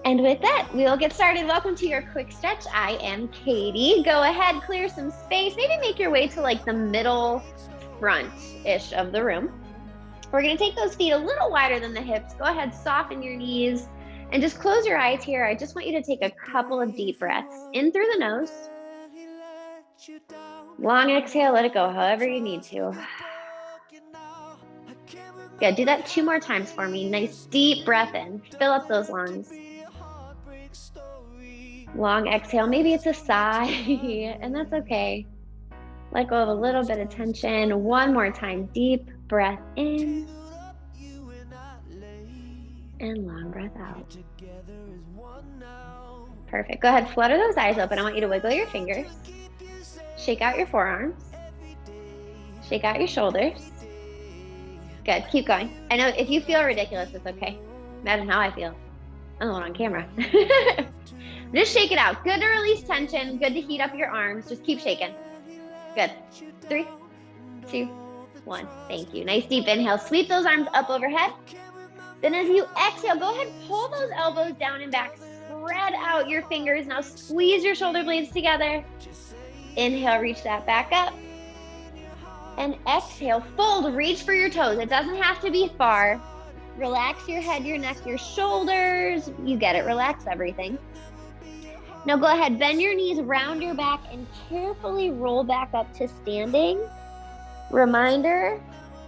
And with that, we'll get started. Welcome to your quick stretch. I am Katie. Go ahead, clear some space. Maybe make your way to like the middle front-ish of the room. We're going to take those feet a little wider than the hips. Go ahead, soften your knees and just close your eyes here. I just want you to take a couple of deep breaths in through the nose. Long exhale, let it go however you need to. Good, do that 2 more times for me. Nice deep breath in, fill up those lungs. Long exhale, maybe it's a sigh, and that's okay. Let go of a little bit of tension. 1 more time, deep breath in. And long breath out. Perfect, go ahead, flutter those eyes open. I want you to wiggle your fingers. Shake out your forearms. Shake out your shoulders. Good, keep going. I know if you feel ridiculous, it's okay. Imagine how I feel. I'm the one on camera. Just shake it out. Good to release tension. Good to heat up your arms. Just keep shaking. Good. 3, 2, 1. Thank you. Nice deep inhale. Sweep those arms up overhead. Then as you exhale, go ahead, pull those elbows down and back. Spread out your fingers. Now squeeze your shoulder blades together. Inhale, reach that back up. And exhale, fold, reach for your toes. It doesn't have to be far. Relax your head, your neck, your shoulders. You get it, relax everything. Now go ahead, bend your knees, round your back, and carefully roll back up to standing. Reminder,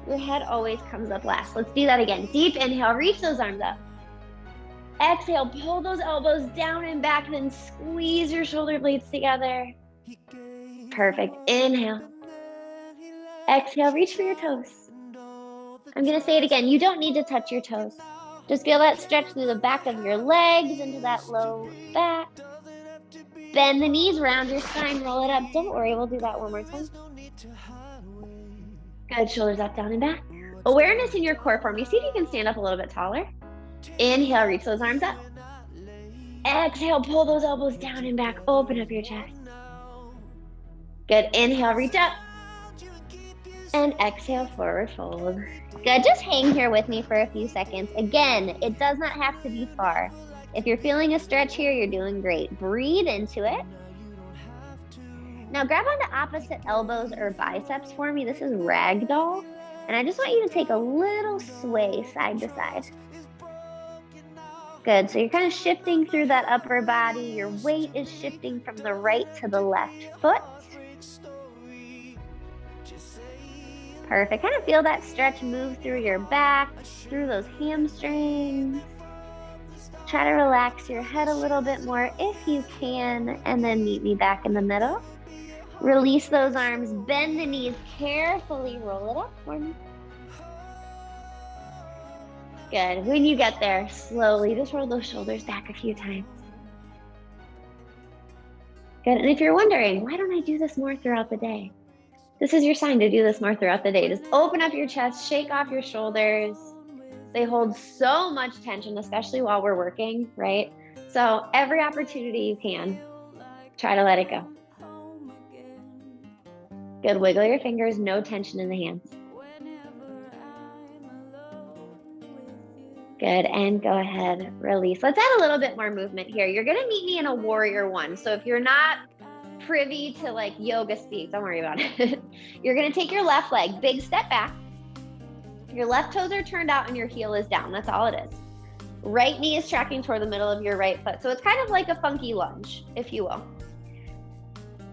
your head always comes up last. Let's do that again. Deep inhale, reach those arms up. Exhale, pull those elbows down and back, then squeeze your shoulder blades together. Perfect, inhale. Exhale, reach for your toes. I'm gonna say it again. You don't need to touch your toes. Just feel that stretch through the back of your legs into that low back. Bend the knees, round your spine, roll it up. Don't worry, we'll do that 1 more time. Good, shoulders up, down and back. Awareness in your core for me. See if you can stand up a little bit taller. Inhale, reach those arms up. Exhale, pull those elbows down and back. Open up your chest. Good, inhale, reach up. And exhale, forward fold. Good, just hang here with me for a few seconds. Again, it does not have to be far. If you're feeling a stretch here, you're doing great. Breathe into it. Now grab onto opposite elbows or biceps for me. This is ragdoll. And I just want you to take a little sway side to side. Good, so you're kind of shifting through that upper body. Your weight is shifting from the right to the left foot. Perfect. Kind of feel that stretch move through your back, through those hamstrings. Try to relax your head a little bit more if you can, and then meet me back in the middle. Release those arms, bend the knees, carefully roll it up for me. Good. When you get there, slowly just roll those shoulders back a few times. Good. And if you're wondering, why don't I do this more throughout the day? This is your sign to do this more throughout the day. Just open up your chest, shake off your shoulders. They hold so much tension, especially while we're working, right? So every opportunity you can, try to let it go. Good, wiggle your fingers, no tension in the hands. Good, and go ahead, release. Let's add a little bit more movement here. You're gonna meet me in a warrior 1. So if you're not privy to like yoga speak, don't worry about it. You're gonna take your left leg, big step back. Your left toes are turned out and your heel is down. That's all it is. Right knee is tracking toward the middle of your right foot. So it's kind of like a funky lunge, if you will.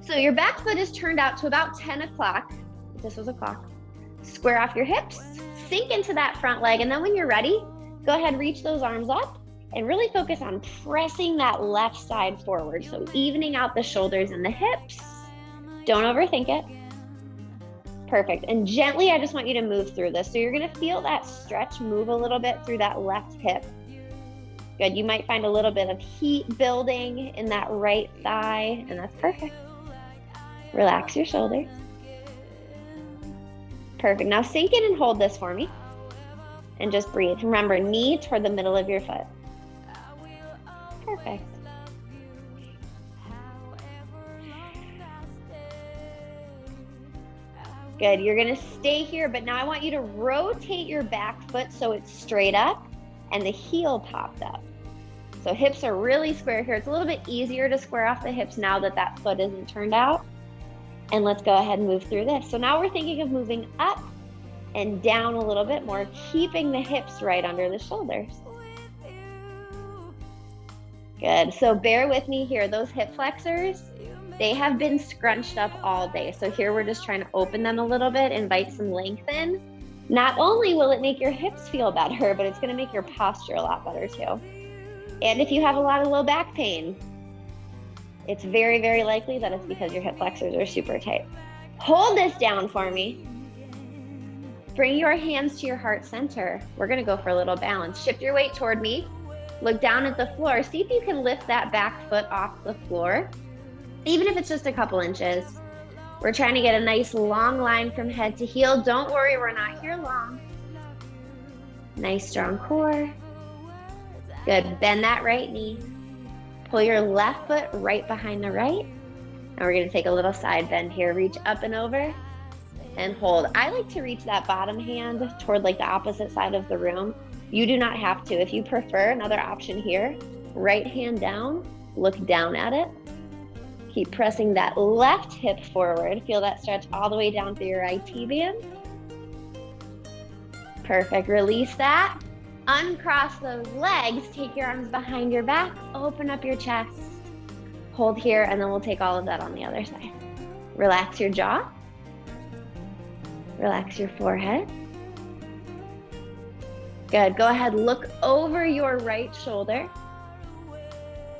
So your back foot is turned out to about 10 o'clock. If this was a clock. Square off your hips, sink into that front leg. And then when you're ready, go ahead, reach those arms up and really focus on pressing that left side forward. So evening out the shoulders and the hips. Don't overthink it. Perfect. And gently, I just want you to move through this. So you're going to feel that stretch move a little bit through that left hip. Good. You might find a little bit of heat building in that right thigh, and that's perfect. Relax your shoulders. Perfect. Now sink in and hold this for me. And just breathe. Remember, knee toward the middle of your foot. Perfect. Good, you're gonna stay here, but now I want you to rotate your back foot so it's straight up and the heel popped up. So hips are really square here. It's a little bit easier to square off the hips now that that foot isn't turned out. And let's go ahead and move through this. So now we're thinking of moving up and down a little bit more, keeping the hips right under the shoulders. Good. So bear with me here. Those hip flexors, they have been scrunched up all day. So here we're just trying to open them a little bit, invite some length in. Not only will it make your hips feel better, but it's going to make your posture a lot better too. And if you have a lot of low back pain, it's very, very likely that it's because your hip flexors are super tight. Hold this down for me. Bring your hands to your heart center. We're going to go for a little balance. Shift your weight toward me. Look down at the floor. See if you can lift that back foot off the floor, even if it's just a couple inches. We're trying to get a nice long line from head to heel. Don't worry, we're not here long. Nice strong core. Good. Bend that right knee. Pull your left foot right behind the right. And we're going to take a little side bend here. Reach up and over and hold. I like to reach that bottom hand toward like the opposite side of the room. You do not have to. If you prefer, another option here, right hand down, look down at it. Keep pressing that left hip forward. Feel that stretch all the way down through your IT band. Perfect. Release that. Uncross those legs. Take your arms behind your back. Open up your chest. Hold here, and then we'll take all of that on the other side. Relax your jaw. Relax your forehead. Good. Go ahead. Look over your right shoulder.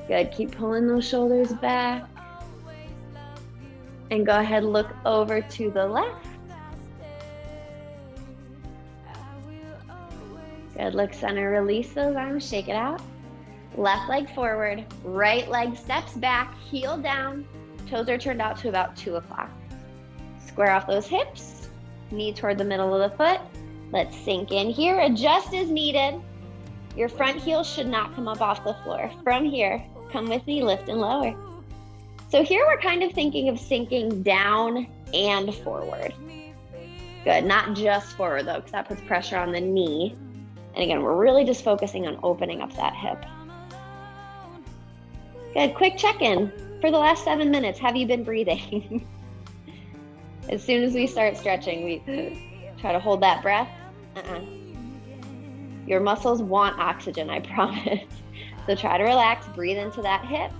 Good. Keep pulling those shoulders back. And go ahead, look over to the left. Good, look center, release those arms, shake it out. Left leg forward, right leg steps back, heel down, toes are turned out to about 2 o'clock. Square off those hips, knee toward the middle of the foot. Let's sink in here, adjust as needed. Your front heel should not come up off the floor. From here, come with me, lift and lower. So here we're kind of thinking of sinking down and forward. Good, not just forward though, because that puts pressure on the knee. And again, we're really just focusing on opening up that hip. Good, quick check-in. For the last 7 minutes, have you been breathing? As soon as we start stretching, we try to hold that breath. Your muscles want oxygen, I promise. So try to relax, breathe into that hip.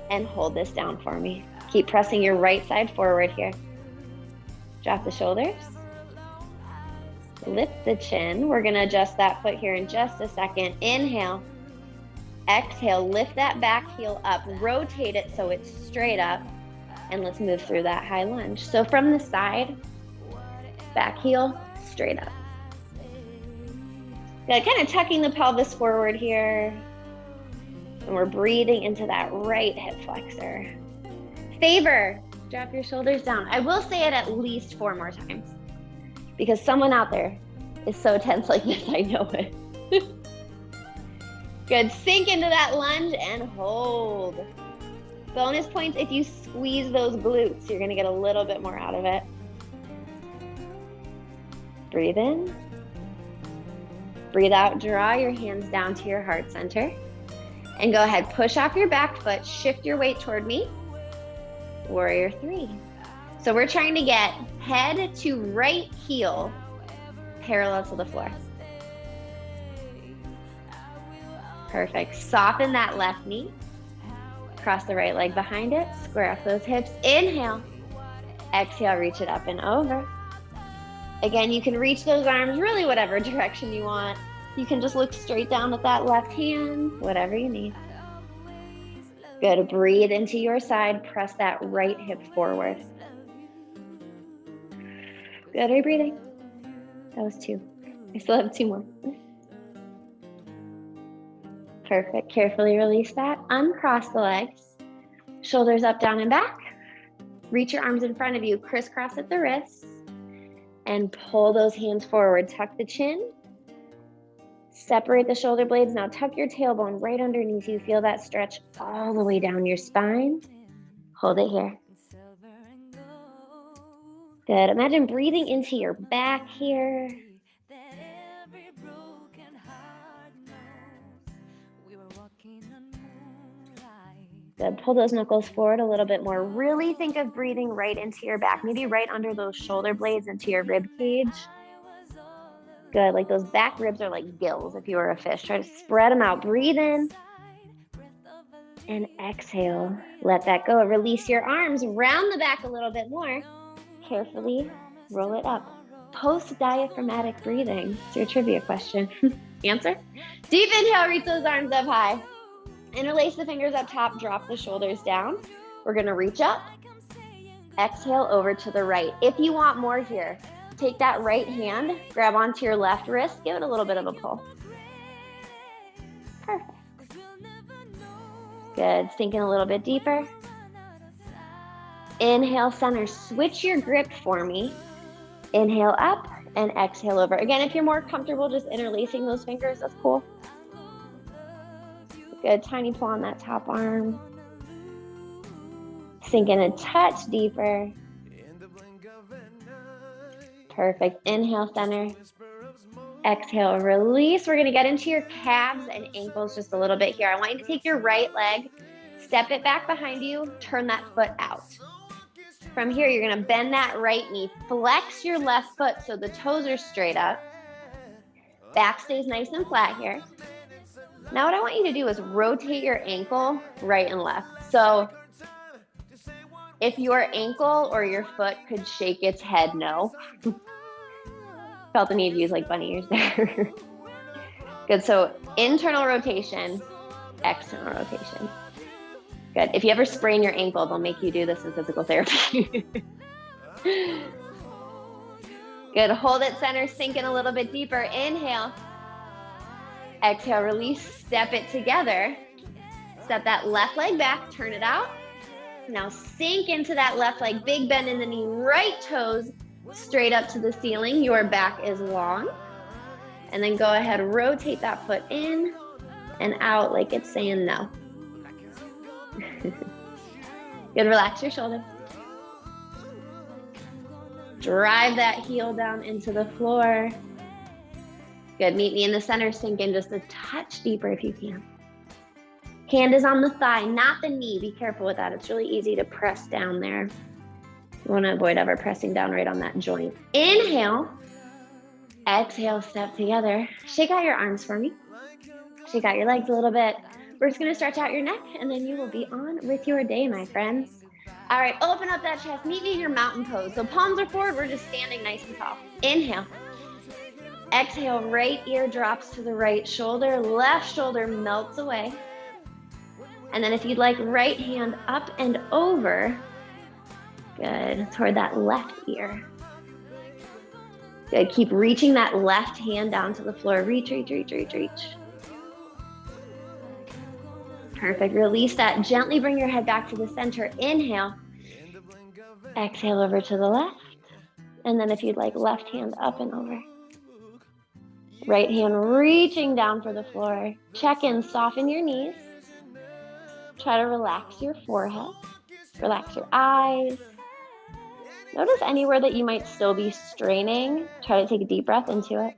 And hold this down for me. Keep pressing your right side forward here. Drop the shoulders. Lift the chin. We're going to adjust that foot here in just a second. Inhale. Exhale. Lift that back heel up. Rotate it so it's straight up. And let's move through that high lunge. So from the side, back heel, straight up. Good. Kind of tucking the pelvis forward here. And we're breathing into that right hip flexor. Favor, drop your shoulders down. I will say it at least 4 more times because someone out there is so tense like this, I know it. Good, sink into that lunge and hold. Bonus points if you squeeze those glutes, you're gonna get a little bit more out of it. Breathe in. Breathe out, draw your hands down to your heart center. And go ahead, push off your back foot, shift your weight toward me. Warrior 3. So we're trying to get head to right heel parallel to the floor. Perfect. Soften that left knee. Cross the right leg behind it. Square off those hips. Inhale. Exhale, reach it up and over. Again, you can reach those arms really whatever direction you want. You can just look straight down at that left hand, whatever you need. Good, breathe into your side, press that right hip forward. Good, are you breathing? That was 2. I still have 2 more. Perfect, carefully release that. Uncross the legs, shoulders up, down, and back. Reach your arms in front of you, crisscross at the wrists, and pull those hands forward. Tuck the chin. Separate the shoulder blades. Now tuck your tailbone right underneath you. Feel that stretch all the way down your spine. Hold it here. Good. Imagine breathing into your back here. Good. Pull those knuckles forward a little bit more. Really think of breathing right into your back, maybe right under those shoulder blades into your rib cage. Good. Like those back ribs are like gills if you were a fish. Try to spread them out. Breathe in and exhale. Let that go. Release your arms. Round the back a little bit more. Carefully roll it up. Post-diaphragmatic breathing. It's your trivia question. Answer? Deep inhale, reach those arms up high. Interlace the fingers up top, drop the shoulders down. We're gonna reach up. Exhale over to the right. If you want more here, take that right hand, grab onto your left wrist, give it a little bit of a pull. Perfect. Good, sinking a little bit deeper. Inhale, center, switch your grip for me. Inhale up and exhale over. Again, if you're more comfortable just interlacing those fingers, that's cool. Good, tiny pull on that top arm. Sink in a touch deeper. Perfect, inhale, center. Exhale, release. We're gonna get into your calves and ankles just a little bit here. I want you to take your right leg, step it back behind you, turn that foot out. From here, you're gonna bend that right knee, flex your left foot so the toes are straight up. Back stays nice and flat here. Now what I want you to do is rotate your ankle right and left. So if your ankle or your foot could shake its head no. Felt the need to use like bunny ears there. Good, so internal rotation, external rotation. Good, if you ever sprain your ankle, they'll make you do this in physical therapy. Good, hold it center, sink in a little bit deeper. Inhale. Exhale, release, step it together. Step that left leg back, turn it out. Now sink into that left leg, big bend in the knee, right toes straight up to the ceiling. Your back is long. And then go ahead, rotate that foot in and out like it's saying no. Good, relax your shoulders. Drive that heel down into the floor. Good, meet me in the center, sink in just a touch deeper if you can. Hand is on the thigh, not the knee. Be careful with that. It's really easy to press down there. You want to avoid ever pressing down right on that joint. Inhale. Exhale, step together. Shake out your arms for me. Shake out your legs a little bit. We're just going to stretch out your neck, and then you will be on with your day, my friends. All right, open up that chest. Meet me in your mountain pose. So palms are forward. We're just standing nice and tall. Inhale. Exhale, right ear drops to the right shoulder. Left shoulder melts away. And then if you'd like, right hand up and over. Good, toward that left ear. Good, keep reaching that left hand down to the floor. Reach, reach, reach, reach, reach. Perfect, release that. Gently bring your head back to the center. Inhale. Exhale over to the left. And then if you'd like, left hand up and over. Right hand reaching down for the floor. Check in, soften your knees. Try to relax your forehead. Relax your eyes. Notice anywhere that you might still be straining. Try to take a deep breath into it.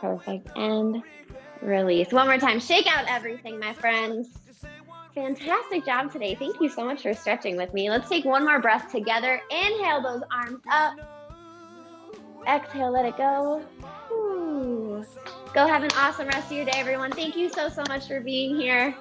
Perfect, and release. One more time, shake out everything, my friends. Fantastic job today. Thank you so much for stretching with me. Let's take one more breath together. Inhale those arms up. Exhale, let it go. Ooh. Go have an awesome rest of your day, everyone. Thank you so much for being here.